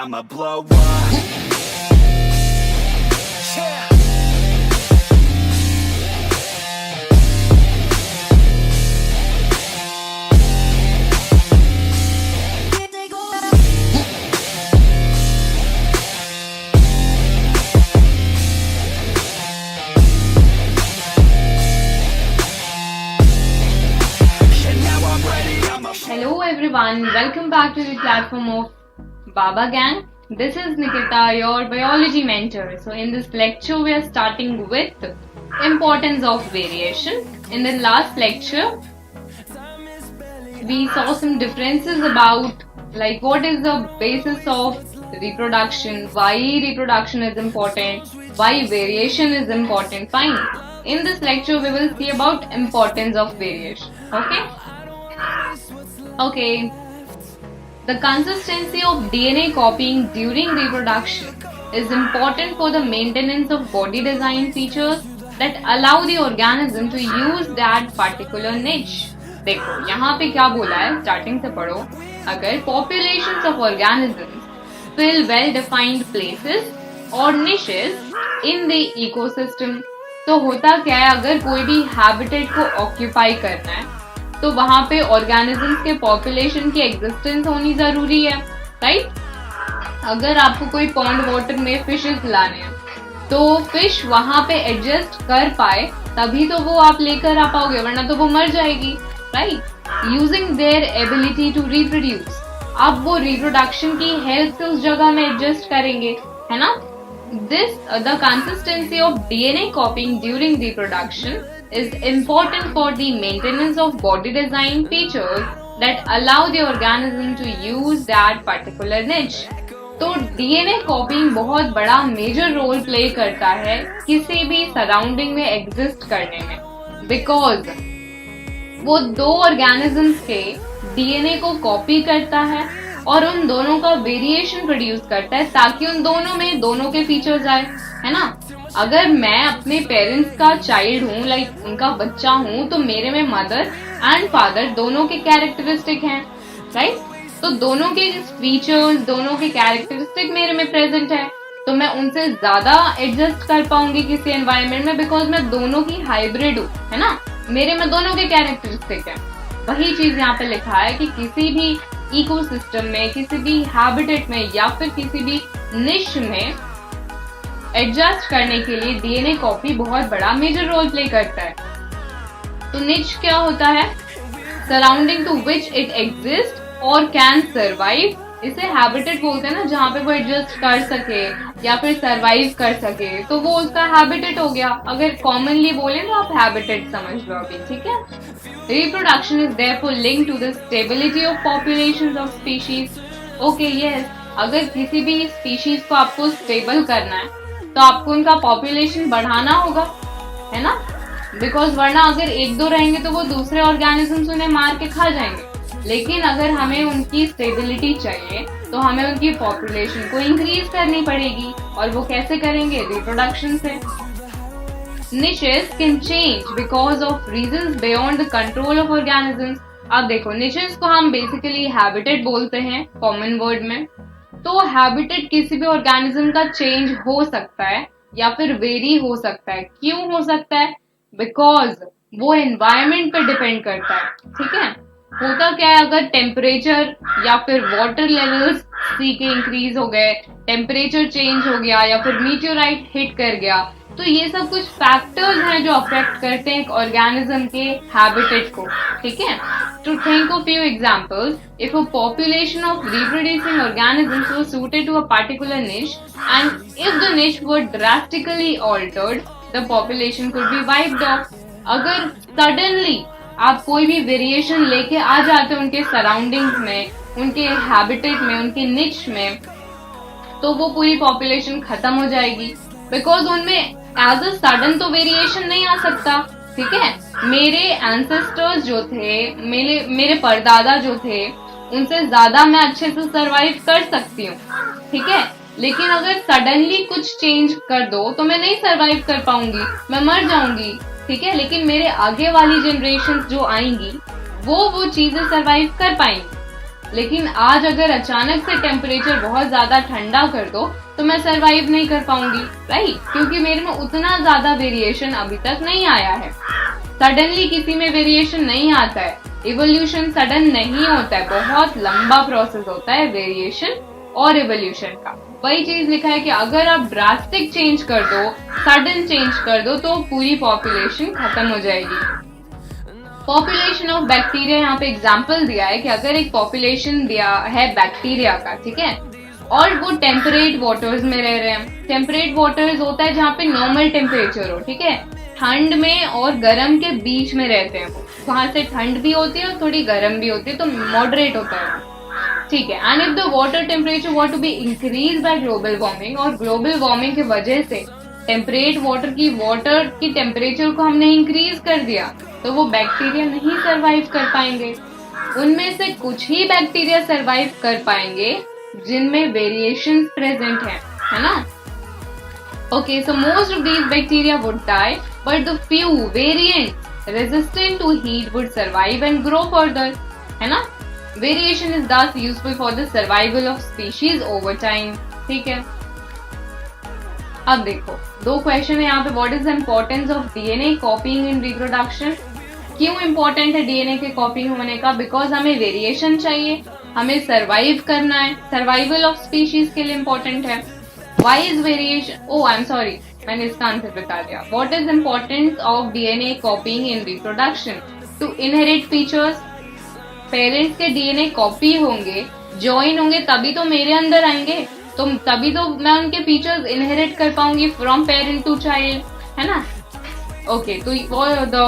I'ma blow up. Yeah. Hello everyone, welcome back to the platform of Baba Gang. This is Nikita, your biology mentor. So in this lecture we are starting with importance of variation. In the last lecture we saw some differences about like what is the basis of reproduction, why reproduction is important, why variation is important. Fine. In this lecture we will see about importance of variation. Okay, the consistency of DNA copying during reproduction is important for the maintenance of body design features that allow the organism to use that particular niche. देखो यहाँ पे क्या बोला है, starting से पढ़ो. अगर populations of organisms fill well-defined places or niches in the ecosystem, तो होता क्या है, अगर कोई भी habitat को occupy करना है तो वहां पे ऑर्गेनिजम्स के पॉपुलेशन की एग्जिस्टेंस होनी जरूरी है, राइट? अगर आपको कोई पॉन्ड वाटर में फिशेस लाने हैं तो फिश वहां पे एडजस्ट कर पाए तभी तो वो आप लेकर आ पाओगे, वरना तो वो मर जाएगी, right? Using their ability to reproduce, अब वो रिप्रोडक्शन की हेल्प से उस जगह में एडजस्ट करेंगे, है ना? This the consistency of DNA कॉपिंग during reproduction is important for the maintenance of body design features that allow the organism to use that particular niche. तो DNA कॉपिंग बहुत बड़ा मेजर रोल प्ले करता है किसी भी सराउंडिंग में एग्जिस्ट करने में, बिकॉज वो दो ऑर्गेनिजम्स के DNA को कॉपी करता है और उन दोनों का वेरिएशन प्रोड्यूस करता है ताकि उन दोनों में दोनों के फीचर्स आए, है ना? अगर मैं अपने पेरेंट्स का चाइल्ड हूँ, लाइक उनका बच्चा हूँ, तो मेरे में मदर एंड फादर दोनों के कैरेक्टरिस्टिक हैं, राइट? तो दोनों के फीचर्स, दोनों के कैरेक्टरिस्टिक मेरे में प्रेजेंट है, तो मैं उनसे ज्यादा एडजस्ट कर पाऊंगी किसी एनवायरनमेंट में, बिकॉज मैं दोनों की हाइब्रिड हूँ, है ना? मेरे में दोनों के कैरेक्टरिस्टिक है. वही चीज यहाँ पे लिखा है कि किसी भी इकोसिस्टम में, किसी भी हैबिटेट में या फिर किसी भी निश में एडजस्ट करने के लिए डीएनए कॉपी बहुत बड़ा मेजर रोल प्ले करता है. तो निच क्या होता है? Surrounding to which it exist और कैन सर्वाइव. इसे हैबिटेट बोलते हैं ना, जहाँ पे वो एडजस्ट कर सके या फिर सर्वाइव कर सके, तो वो उसका हैबिटेट हो गया. अगर कॉमनली बोले तो आप हैबिटेट समझ लो अभी, ठीक है? Reproduction is therefore linked to the stability of populations of species. Okay, yes, अगर किसी भी स्पीशीज को आपको स्टेबल करना है तो आपको उनका पॉपुलेशन बढ़ाना होगा, है ना? बिकॉज वरना अगर एक दो रहेंगे तो वो दूसरे ऑर्गेनिजम्स उन्हें मार के खा जाएंगे. लेकिन अगर हमें उनकी स्टेबिलिटी चाहिए तो हमें उनकी पॉपुलेशन को इंक्रीज करनी पड़ेगी, और वो कैसे करेंगे? रिप्रोडक्शन से. Niches can change because of reasons beyond the control of organisms. अब देखो, निशेस को हम बेसिकली हैबिटेट बोलते हैं कॉमन वर्ड में. तो हैबिटेट किसी भी ऑर्गेनिज्म का चेंज हो सकता है या फिर वेरी हो सकता है. क्यों हो सकता है? बिकॉज वो एनवायरनमेंट पे डिपेंड करता है, ठीक है? होता क्या है, अगर टेम्परेचर या फिर वाटर लेवल्स सी के इंक्रीज हो गए, टेम्परेचर चेंज हो गया या फिर मीटियोराइट हिट कर गया, तो ये सब कुछ फैक्टर्स हैं जो अफेक्ट करते हैं एक ऑर्गेनिज्म के हैबिटेट को, ठीक है? To think of few examples, if a population of reproducing organisms was suited to a particular niche and if the niche were drastically altered, the population could be wiped off. अगर suddenly आप कोई भी variation लेके आ जाते हो उनके surroundings में, उनके हैबिटेट में, उनके निच में, तो वो पूरी पॉपुलेशन खत्म हो जाएगी. बिकॉज उनमें एज अ सडन तो वेरिएशन नहीं आ सकता, ठीक है? मेरे एंसेस्टर्स जो थे, मेरे परदादा जो थे, उनसे ज्यादा मैं अच्छे से सरवाइव कर सकती हूँ, ठीक है? लेकिन अगर सडनली कुछ चेंज कर दो तो मैं नहीं सरवाइव कर पाऊंगी, मैं मर जाऊंगी, ठीक है? लेकिन मेरे आगे वाली जनरेशन जो आएंगी वो चीजें सरवाइव कर पाएंगी. लेकिन आज अगर अचानक से टेम्परेचर बहुत ज्यादा ठंडा कर दो तो मैं सरवाइव नहीं कर पाऊंगी, राइट, क्योंकि मेरे में उतना ज्यादा वेरिएशन अभी तक नहीं आया है। सडनली किसी में वेरिएशन नहीं आता है, इवोल्यूशन सडन नहीं होता है, बहुत लंबा प्रोसेस होता है वेरिएशन और इवोल्यूशन का। वही चीज लिखा है कि अगर आप ड्रास्टिक चेंज कर दो, सडन चेंज कर दो, तो पूरी पॉपुलेशन खत्म हो जाएगी। पॉपुलेशन ऑफ बैक्टीरिया यहाँ पे एग्जाम्पल दिया है कि अगर एक पॉपुलेशन दिया है बैक्टीरिया का, ठीक है, और वो टेम्परेट वाटर्स में रह रहे हैं। टेम्परेट वाटर्स होता है जहाँ पे नॉर्मल टेम्परेचर हो, ठीक है, ठंड में और गर्म के बीच में रहते हैं वो, वहां से ठंड भी होती है और थोड़ी गर्म भी होती है, तो मॉडरेट होता है, ठीक है। And if the water temperature want to be increase by global warming, और ग्लोबल वार्मिंग की वजह से टेम्परेट वाटर की टेम्परेचर को हमने इंक्रीज कर दिया, तो वो बैक्टीरिया नहीं सरवाइव कर पाएंगे। उनमें से कुछ ही बैक्टीरिया सरवाइव कर पाएंगे जिनमें वेरिएशन प्रेजेंट है ना। Okay, so most of these bacteria would die, but the few variant resistant to heat would survive and grow further, है ना। Variation is thus useful for the survival of species over time, ठीक है। अब देखो, दो question है यहाँ पे। What is the importance of DNA copying in reproduction? क्यों इम्पोर्टेंट है डीएनए के कॉपिंग होने का? बिकॉज हमें वेरिएशन चाहिए, हमें सर्वाइव करना है, सर्वाइवल ऑफ स्पीशीज के लिए इम्पोर्टेंट है। Why is variation, oh I am sorry, मैंने इसका आंसर बता दिया। What is importance of DNA copying in reproduction? To inherit features. Parents के डीएनए कॉपी होंगे, ज्वाइन होंगे, तभी तो मेरे अंदर आएंगे, तो तभी तो मैं उनके फीचर्स इनहेरिट कर पाऊंगी फ्रॉम पेरेंट टू चाइल्ड, है ना। ओके, तो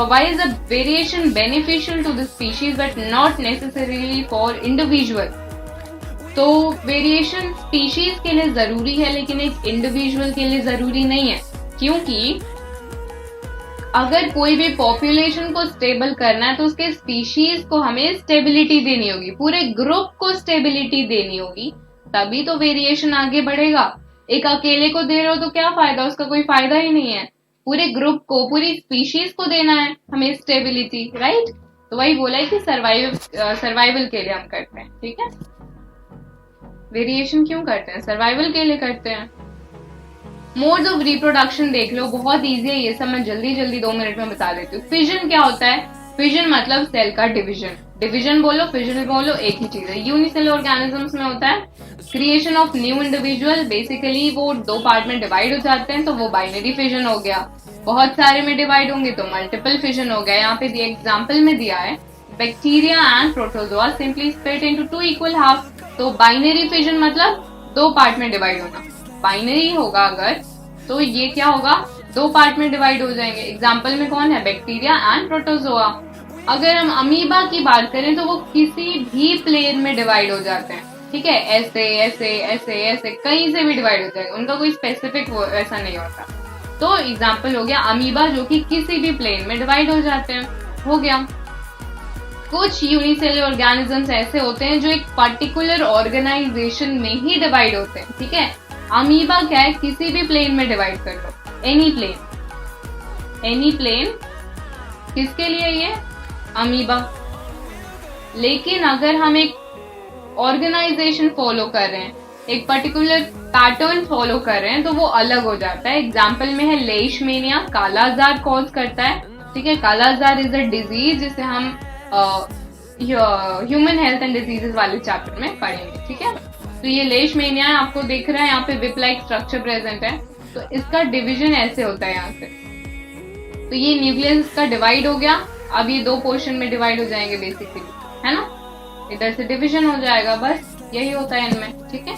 why is the variation beneficial to the species but not necessarily for individual? तो वेरिएशन स्पीशीज के लिए जरूरी है लेकिन एक इंडिविजुअल के लिए जरूरी नहीं है, क्योंकि अगर कोई भी पॉपुलेशन को स्टेबल करना है तो उसके स्पीशीज को हमें स्टेबिलिटी देनी होगी, पूरे ग्रुप को स्टेबिलिटी देनी होगी, तभी तो वेरिएशन आगे बढ़ेगा। एक अकेले को दे रहे हो तो क्या फायदा, उसका कोई फायदा ही नहीं है। पूरे ग्रुप को, पूरी स्पीशीज को देना है हमें स्टेबिलिटी, राइट। तो वही बोला है कि सर्वाइवल के लिए हम करते हैं, ठीक है। वेरिएशन क्यों करते हैं? सर्वाइवल के लिए करते हैं। मोड्स ऑफ रिप्रोडक्शन देख लो, बहुत इजी है ये सब, मैं जल्दी 2 मिनट में बता देती हूँ। फिजन क्या होता है? फिजन मतलब सेल का डिवीजन, डिवीजन बोलो फिजन बोलो एक ही चीज है। यूनिसेलुलर ऑर्गेनिजम्स में होता है creation of new individual, basically वो 2 पार्ट में डिवाइड हो जाते हैं तो वो बाइनरी फिजन हो गया। बहुत सारे में डिवाइड होंगे तो मल्टीपल फिजन हो गया। यहाँ पे एग्जाम्पल में दिया है bacteria and protozoa simply split into 2 equal half. तो बाइनरी फिजन मतलब 2 पार्ट में डिवाइड होना, बाइनरी होगा अगर तो ये क्या होगा, 2 पार्ट में डिवाइड हो जाएंगे। एग्जाम्पल में कौन है? Bacteria and protozoa. अगर हम अमीबा की बात करें तो वो किसी भी प्लेन में डिवाइड हो जाते हैं, ठीक है, ऐसे ऐसे ऐसे ऐसे कहीं से भी डिवाइड हो जाएगा, उनका कोई स्पेसिफिक ऐसा नहीं होता। तो एग्जाम्पल हो गया अमीबा जो कि किसी भी प्लेन में डिवाइड हो जाते हैं, हो गया। कुछ यूनिसेलुलर ऑर्गेनिजम्स ऐसे होते हैं जो एक पर्टिकुलर ऑर्गेनाइजेशन में ही डिवाइड होते हैं, ठीक है। अमीबा क्या है? किसी भी प्लेन में डिवाइड कर लो, एनी प्लेन किसके लिए? ये अमीबा। लेकिन अगर हम एक ऑर्गेनाइजेशन फॉलो कर रहे हैं, एक पर्टिकुलर पैटर्न फॉलो कर रहे हैं, तो वो अलग हो जाता है। एग्जाम्पल में है लेशमेनिया, कालाजार कॉज करता है, ठीक है। कालाजार इज अ डिजीज जिसे हम ह्यूमन हेल्थ एंड डिजीजेस वाले चैप्टर में पढ़ेंगे, ठीक है। तो ये लेशमेनिया आपको दिख रहा है, यहाँ पे विप लाइक स्ट्रक्चर प्रेजेंट है, तो इसका डिवीजन ऐसे होता है यहाँ से। तो ये न्यूक्लियस इसका डिवाइड हो गया, अब ये 2 पोर्शन में डिवाइड हो जाएंगे बेसिकली, है ना। इधर से डिवीजन हो जाएगा, बस यही होता है इनमें, ठीक है।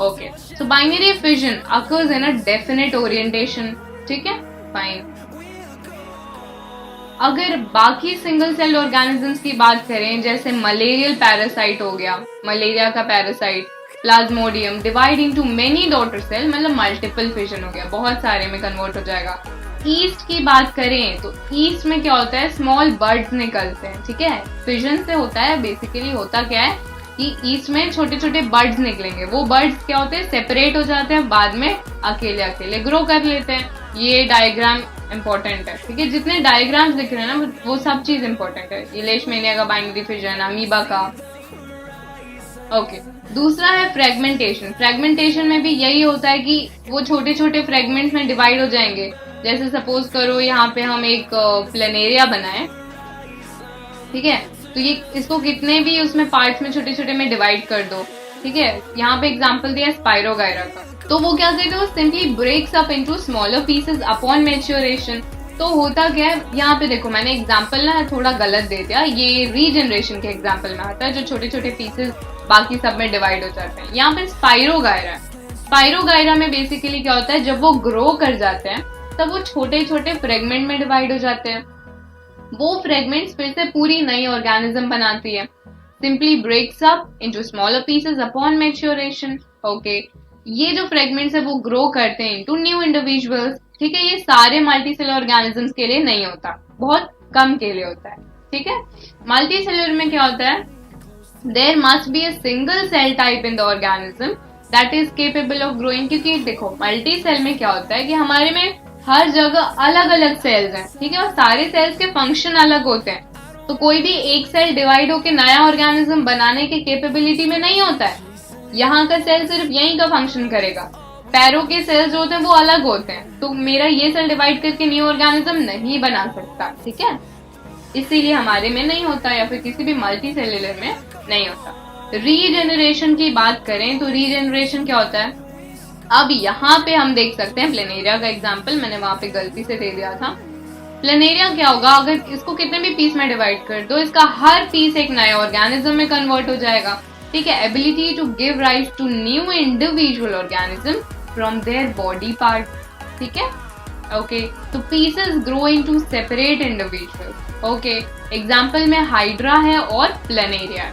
Okay, so binary fission occurs in a definite orientation, ठीक है, फाइन। अगर बाकी सिंगल सेल ऑर्गेनिजम्स की बात करें, जैसे मलेरियल पैरासाइट हो गया, मलेरिया का parasite plasmodium divide into many daughter cell, मतलब मल्टीपल फिजन हो गया, बहुत सारे में कन्वर्ट हो जाएगा। ईस्ट की बात करें तो ईस्ट में क्या होता है? स्मॉल बर्ड्स निकलते हैं, ठीक है। फिजन से होता है, बेसिकली होता क्या है कि ईस्ट में छोटे छोटे बर्ड्स निकलेंगे, वो बर्ड्स क्या होते हैं? सेपरेट हो जाते हैं, बाद में अकेले अकेले ग्रो कर लेते हैं। ये डायग्राम इंपॉर्टेंट है, ठीक है। जितने डायग्राम्स दिख रहे हैं ना वो सब चीज इंपॉर्टेंट है। ये लेशमेनिया का बाइनरी फिजन, अमीबा का, ओके दूसरा है फ्रेगमेंटेशन। फ्रेगमेंटेशन में भी यही होता है कि वो छोटे छोटे फ्रेगमेंट्स में डिवाइड हो जाएंगे। जैसे सपोज करो यहाँ पे हम एक प्लेनेरिया बनाए, ठीक है, तो ये इसको कितने भी उसमें पार्ट्स में छोटे छोटे में डिवाइड कर दो, ठीक है। यहाँ पे एग्जांपल दिया स्पाइरोगायरा का, तो वो क्या करते हैं, वो simply breaks up into smaller pieces upon maturation. तो होता क्या है, यहाँ पे देखो मैंने एग्जांपल ना थोड़ा गलत दे दिया, ये रीजनरेशन के एग्जांपल में आता है जो छोटे छोटे पीसेस बाकी सब में डिवाइड हो जाते हैं। यहाँ पे स्पाइरोगायरा है, स्पाइरोगायरा में बेसिकली क्या होता है, जब वो ग्रो कर जाते हैं तब वो छोटे छोटे फ्रेगमेंट में डिवाइड हो जाते हैं। वो फ्रेगमेंट्स फिर से पूरी नई ऑर्गेनिज्म बनाती है, simply breaks up into smaller pieces upon maturation. Okay, ये जो फ्रेगमेंट्स है वो ग्रो करते हैं इनटू न्यू इंडिविजुअल्स, ठीक है। ये सारे मल्टीसेलर ऑर्गेनिजम्स के लिए नहीं होता, बहुत कम के लिए होता है, ठीक है। मल्टीसेलर में क्या होता है, there must be a single cell type in the organism that is capable of growing. क्योंकि देखो मल्टी सेल में क्या होता है कि हमारे में हर जगह अलग अलग सेल्स हैं, ठीक है, और सारे सेल्स के फंक्शन अलग होते हैं। तो कोई भी एक सेल डिवाइड होकर नया ऑर्गेनिज्म बनाने के कैपेबिलिटी में नहीं होता है। यहाँ का सेल सिर्फ यहीं का फंक्शन करेगा, पैरों के सेल्स जो होते हैं वो अलग होते हैं, तो मेरा ये सेल डिवाइड करके न्यू ऑर्गेनिज्म नहीं बना सकता, ठीक है। इसीलिए हमारे में नहीं होता या फिर किसी भी मल्टी सेल्युलर में नहीं होता। रीजेनरेशन की बात करें तो रीजेनरेशन क्या होता है, अब यहाँ पे हम देख सकते हैं प्लेनेरिया का एग्जाम्पल, मैंने वहां पे गलती से दे दिया था। प्लेनेरिया क्या होगा, अगर इसको कितने भी पीस में डिवाइड कर दो, इसका हर पीस एक नए ऑर्गेनिज्म में कन्वर्ट हो जाएगा, ठीक है। Ability to give rise to new individual organism from their body part, ठीक है। ओके, तो pieces grow into separate individual. Okay, example में हाइड्रा है और प्लेनेरिया,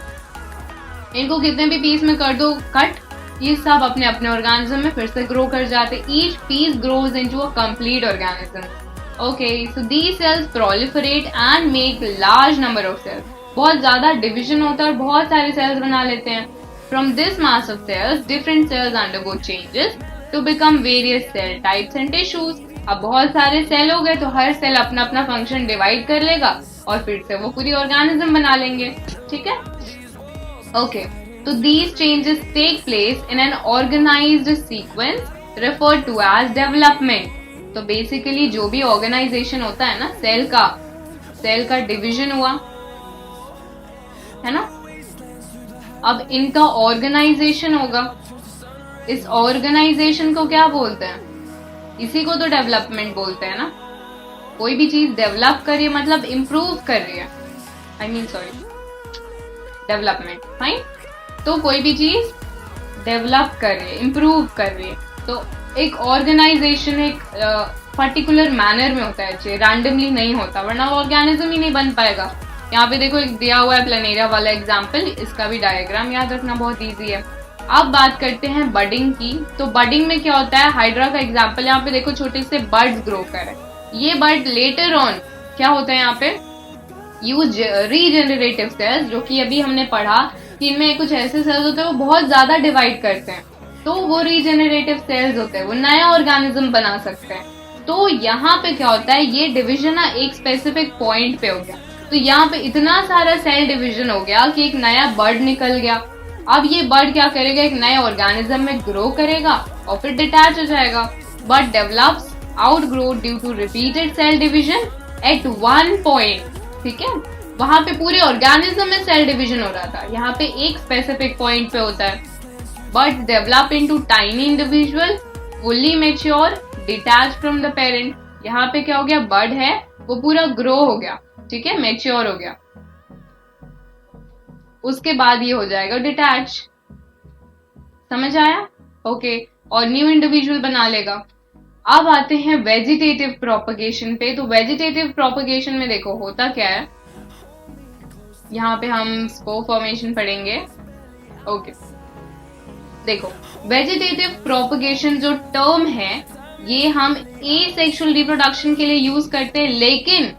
इनको कितने भी पीस में कर दो कट, ये सब अपने अपने ऑर्गेनिज्म में फिर से ग्रो कर जाते। Each piece grows into a complete organism. Okay, so these cells proliferate and make large number of cells. बहुत ज्यादा डिवीजन होता है और बहुत सारे सेल्स बना लेते हैं। From this mass of cells different cells undergo changes to become various cell types and tissues. अब बहुत सारे सेल हो गए तो हर सेल अपना अपना फंक्शन डिवाइड कर लेगा और फिर से वो पूरी ऑर्गेनिज्म बना लेंगे, ठीक है। ओके, तो these changes take place in an organized sequence referred to as development। तो बेसिकली जो भी ऑर्गेनाइजेशन होता है ना सेल का डिवीजन हुआ है ना, अब इनका ऑर्गेनाइजेशन होगा। इस ऑर्गेनाइजेशन को क्या बोलते हैं, इसी को तो डेवलपमेंट बोलते हैं ना। कोई भी चीज डेवलप कर रही है मतलब इम्प्रूव कर रही है, डेवलपमेंट, फाइन। तो कोई भी चीज डेवलप कर रही है, इम्प्रूव कर रही है, तो एक ऑर्गेनाइजेशन एक पर्टिकुलर मैनर में होता है, रैंडमली नहीं होता, वरना ऑर्गेनिज्म ही नहीं बन पाएगा। यहाँ पे देखो एक दिया हुआ है प्लेनेरिया वाला एग्जाम्पल, इसका भी डायग्राम याद रखना बहुत ईजी है। अब बात करते हैं बडिंग की। तो बडिंग में क्या होता है, हाइड्रा का एग्जाम्पल यहाँ पे देखो, छोटे से बर्ड्स ग्रो कर रहे हैं। ये बर्ड लेटर ऑन क्या होता है, यहाँ पे यूज रीजेनरेटिव सेल्स, जो कि अभी हमने पढ़ा कि इनमें कुछ ऐसे सेल्स होते हैं वो बहुत ज्यादा डिवाइड करते हैं, तो वो रीजेनरेटिव सेल्स होते हैं, वो नया ऑर्गेनिज्म बना सकते हैं। तो यहाँ पे क्या होता है, ये डिवीजन ना एक स्पेसिफिक पॉइंट पे हो गया, तो यहाँ पे इतना सारा सेल डिवीजन हो गया कि एक नया बर्ड निकल गया। अब ये बर्ड क्या करेगा, एक नए ऑर्गेनिज्म में ग्रो करेगा और फिर डिटैच हो जाएगा। But develops outgrow due to repeated cell division at one point, ठीक है। वहां पे पूरे ऑर्गेनिज्म में सेल डिवीजन हो रहा था, यहाँ पे एक स्पेसिफिक पॉइंट पे होता है। But develop into tiny individual fully mature detach from the parent. यहाँ पे क्या हो गया, बर्ड है वो पूरा ग्रो हो गया, ठीक है, मैच्योर हो गया, उसके बाद ये हो जाएगा डिटैच। समझ आया? ओके, और न्यू इंडिविजुअल बना लेगा। अब आते हैं वेजिटेटिव प्रोपगेशन पे। तो वेजिटेटिव प्रोपगेशन में देखो होता क्या है, यहाँ पे हम स्पोर फॉर्मेशन पढ़ेंगे। ओके, देखो वेजिटेटिव प्रोपगेशन जो टर्म है ये हम एसेक्सुअल रिप्रोडक्शन के लिए यूज करते हैं, लेकिन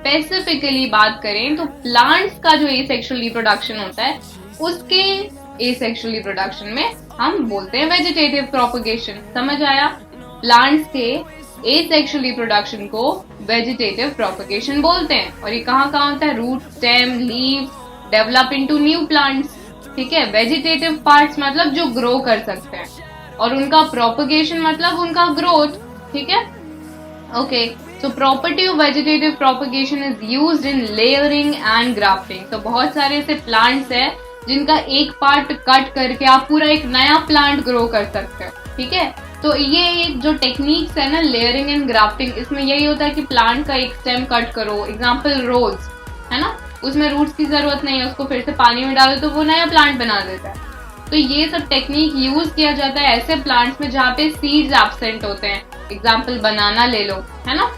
स्पेसिफिकली बात करें तो प्लांट्स का जो एसेक्सुअल रिप्रोडक्शन होता है उसके एसेक्सुअल रिप्रोडक्शन में हम बोलते हैं वेजिटेटिव प्रोपगेशन। समझ आया? प्लांट्स के एसेक्सुअल रिप्रोडक्शन को वेजिटेटिव प्रोपगेशन बोलते हैं। और ये कहाँ कहाँ होता है, root, stem, leaves, develop into new plants, ठीक है। वेजिटेटिव पार्ट्स मतलब जो ग्रो कर सकते हैं, और उनका प्रोपगेशन मतलब उनका ग्रोथ, ठीक है। Okay, so property of vegetative propagation is used in layering and grafting. तो बहुत सारे ऐसे प्लांट्स हैं जिनका एक पार्ट कट करके आप पूरा एक नया प्लांट ग्रो कर सकते हैं, ठीक है। तो ये एक जो टेक्निक्स है ना लेयरिंग एंड ग्राफ्टिंग, इसमें यही होता है कि प्लांट का एक स्टेम कट करो, एग्जाम्पल रोज है ना, उसमें रूट्स की जरूरत नहीं है, उसको फिर से पानी में डालो तो वो नया प्लांट बना देता है। तो ये सब टेक्निक यूज किया जाता है ऐसे प्लांट्स में जहाँ पे सीड्स एब्सेंट होते हैं, एग्जाम्पल बनाना ले लो, है ना,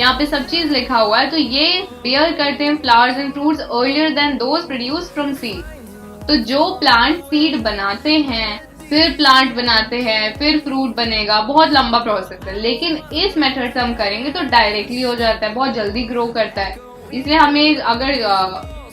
यहाँ पे सब चीज लिखा हुआ है। तो ये बेयर करते हैं flowers and fruits earlier than those produced from seed. तो जो प्लांट सीड बनाते हैं, फिर प्लांट बनाते हैं, फिर फ्रूट बनेगा, बहुत लंबा प्रोसेस है। लेकिन इस मेथड से हम करेंगे तो डायरेक्टली हो जाता है, बहुत जल्दी ग्रो करता है। इसलिए हमें अगर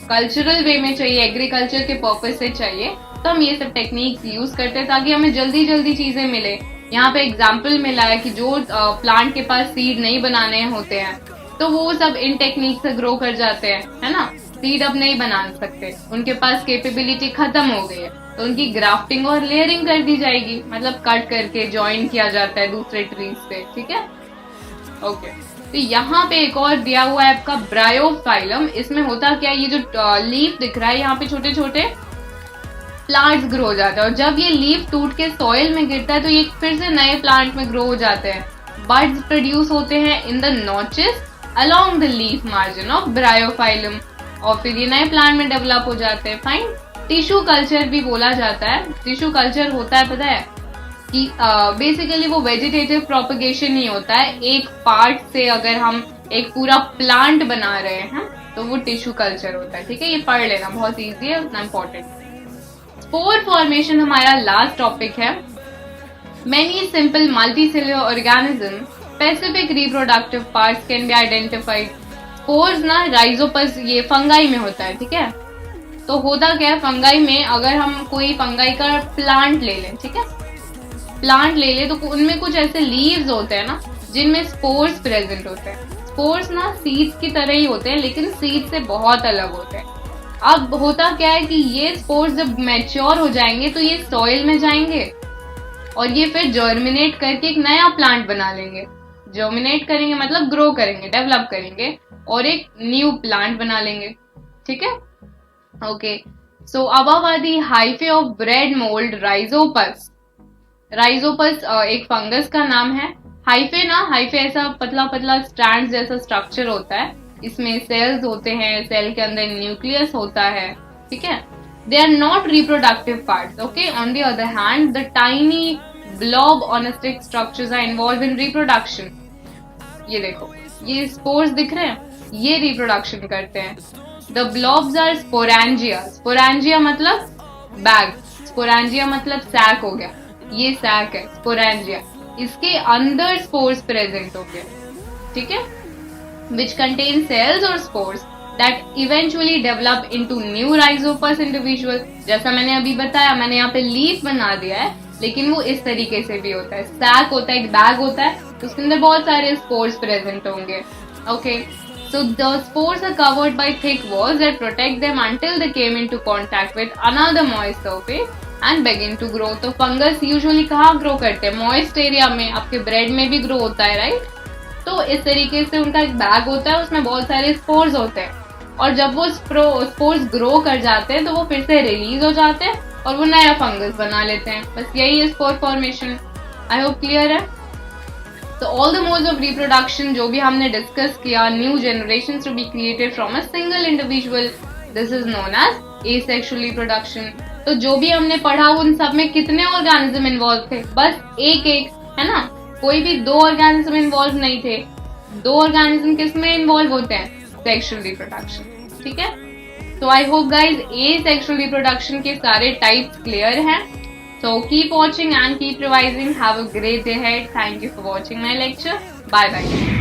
कल्चरल वे में चाहिए, एग्रीकल्चर के पर्पज से चाहिए, तो हम ये सब टेक्निक्स यूज करते हैं ताकि हमें जल्दी जल्दी चीजें मिले। यहाँ पे एग्जाम्पल मिला है कि जो प्लांट के पास सीड नहीं बनाने होते हैं तो वो सब इन टेक्निक से ग्रो कर जाते हैं, है ना। सीड अब नहीं बना सकते, उनके पास कैपेबिलिटी खत्म हो गई है, तो उनकी ग्राफ्टिंग और लेयरिंग कर दी जाएगी, मतलब कट करके ज्वाइन किया जाता है दूसरे ट्रीज से, ठीक है। ओके, तो यहाँ पे एक और दिया हुआ है आपका ब्रायोफाइलम। इसमें होता क्या है, ये जो लीफ दिख रहा है यहाँ पे छोटे छोटे प्लांट्स ग्रो हो जाते हैं, और जब ये लीफ टूट के सॉइल में गिरता है तो ये फिर से नए प्लांट में ग्रो हो जाते हैं। बड्स प्रोड्यूस होते हैं in the notches along the leaf margin of Bryophyllum, और फिर ये नए प्लांट में डेवलप हो जाते हैं। फाइन। टिश्यू कल्चर भी बोला जाता है। टिश्यू कल्चर होता है, पता है कि बेसिकली वो वेजिटेटिव प्रोपगेशन ही होता है। एक पार्ट से अगर हम एक पूरा प्लांट बना रहे हैं तो वो टिश्यू कल्चर होता है, ठीक है। ये पढ़ लेना, बहुत ईजी है, उतना इम्पोर्टेंट। स्पोर फॉर्मेशन हमारा लास्ट टॉपिक है। Many simple multicellular organism specific reproductive parts can be identified. Spores ना राइजोपस, ये फंगाई में होता है, ठीक है। तो होता क्या है फंगाई में, अगर हम कोई फंगाई का प्लांट ले लें, ठीक है, प्लांट ले ले, तो उनमें कुछ ऐसे लीव्स होते हैं ना जिनमें स्पोर्स प्रेजेंट होते हैं। स्पोर्स ना सीड्स की तरह ही होते हैं, लेकिन सीड से बहुत अलग होते हैं। अब होता क्या है कि ये स्पोर्स जब मैच्योर हो जाएंगे तो ये सॉइल में जाएंगे और ये फिर जर्मिनेट करके एक नया प्लांट बना लेंगे। जर्मिनेट करेंगे मतलब ग्रो करेंगे, डेवलप करेंगे और एक न्यू प्लांट बना लेंगे, ठीक है। Okay, so above are the hyphae of bread mould Rhizopus. Rhizopus एक फंगस का नाम है। हाइफे ना, हाइफे ऐसा पतला पतला स्ट्रैंड जैसा स्ट्रक्चर होता है, इसमें सेल्स होते हैं, सेल के अंदर न्यूक्लियस होता है, ठीक है। They are not reproductive parts, okay. On the other hand the tiny blob on a stick structures are involve in reproduction. ये देखो, ये स्पोर्स दिख रहे हैं, ये रिप्रोडक्शन करते हैं। The blobs are sporangia. Sporangia मतलब बैग, स्पोरेंजिया मतलब सैक हो गया, ये सैक है स्पोरेंजिया। इसके अंदर स्पोर्स प्रेजेंट होंगे, ठीक है, which contain cells or spores that eventually develop into new rhizopus individual। जैसा मैंने अभी बताया, मैंने यहाँ पे लीफ बना दिया है, लेकिन वो इस तरीके से भी होता है। सैक होता है, एक बैग होता है, उसके अंदर बहुत सारे स्पोर्स प्रेजेंट होंगे, okay. So the spores are covered by thick walls that protect them until they came into contact with another moist surface and begin to grow। तो फंगस यूजुअली कहाँ ग्रो करते हैं, मॉइस्ट एरिया में। आपके bread में भी grow होता है, राइट। तो इस तरीके से उनका एक बैग होता है, उसमें बहुत सारे स्पोर्स होते हैं, और जब वो स्पोर्स ग्रो कर जाते हैं तो वो फिर से रिलीज हो जाते हैं और वो नया फंगस बना लेते हैं। बस यही है spore formation. I hope clear है। तो all the modes of reproduction जो भी हमने डिस्कस किया, new generation to be created from a single individual, this is known as asexual reproduction. तो जो भी हमने पढ़ा उन सब में कितने ऑर्गेनिज्म इन्वॉल्व थे, बस एक, है ना। कोई भी दो ऑर्गेनिज्म इन्वॉल्व नहीं थे। दो ऑर्गेनिज्म किसमें इन्वॉल्व होते हैं, सेक्सुअल रिप्रोडक्शन, ठीक है। तो I hope guys A sexual reproduction के सारे टाइप्स क्लियर हैं। So keep watching and keep revising. Have a great day ahead. Thank you for watching my lecture. Bye bye.